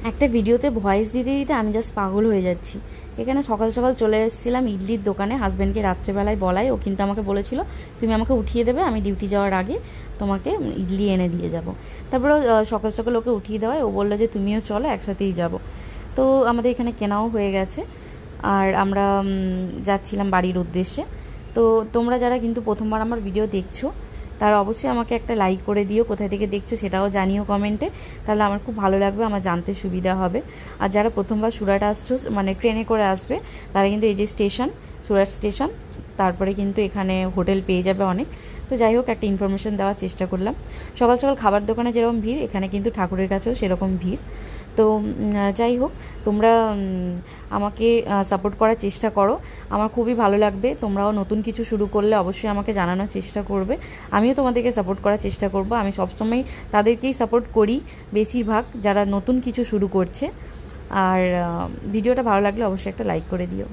একটা ভিডিওতে ভয়েস দিতে দিতে আমি জাস্ট পাগল হয়ে যাচ্ছি। এখানে সকাল সকাল চলে এসেছিলাম ইডলির দোকানে, হাজব্যান্ডকে রাত্রেবেলায় বলাই, ও কিন্তু আমাকে বলেছিল তুমি আমাকে উঠিয়ে দেবে, আমি ডিউটি যাওয়ার আগে তোমাকে ইডলি এনে দিয়ে যাব। তারপরে সকাল সকাল ওকে উঠিয়ে দেওয়ায় ও বললো যে তুমিও চলো, একসাথেই যাব। তো আমাদের এখানে কেনাও হয়ে গেছে, আর আমরা যাচ্ছিলাম বাড়ির উদ্দেশ্যে। তো তোমরা যারা কিন্তু প্রথমবার আমার ভিডিও দেখছো তারা অবশ্যই আমাকে একটা লাইক করে দিও, কোথায় থেকে দেখছো সেটাও জানিও কমেন্টে, তাহলে আমার খুব ভালো লাগবে, আমার জানতে সুবিধা হবে। আর যারা প্রথমবার সুরাট আসছো, মানে ট্রেনে করে আসবে, তারা কিন্তু এই যে স্টেশন, সুরাট স্টেশন, তারপরে কিন্তু এখানে হোটেল পেয়ে যাবে অনেক। তো যাই হোক, একটা ইনফরমেশন দেওয়ার চেষ্টা করলাম। সকাল সকাল খাবার দোকানে যেরকম ভিড়, এখানে কিন্তু ঠাকুরের কাছেও সেরকম ভিড়। তো যাই হোক, তোমরা আমাকে সাপোর্ট করার চেষ্টা করো, আমার খুবই ভালো লাগবে। তোমরাও নতুন কিছু শুরু করলে অবশ্যই আমাকে জানানোর চেষ্টা করবে, আমিও তোমাদেরকে সাপোর্ট করার চেষ্টা করব। আমি সবসময় তাদেরকেই সাপোর্ট করি, বেশিরভাগ যারা নতুন কিছু শুরু করছে। আর ভিডিওটা ভালো লাগলে অবশ্যই একটা লাইক করে দিও।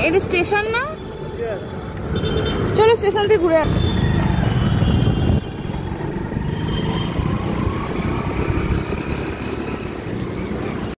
এটা স্টেশন না, চলো স্টেশন থেকে ঘুরে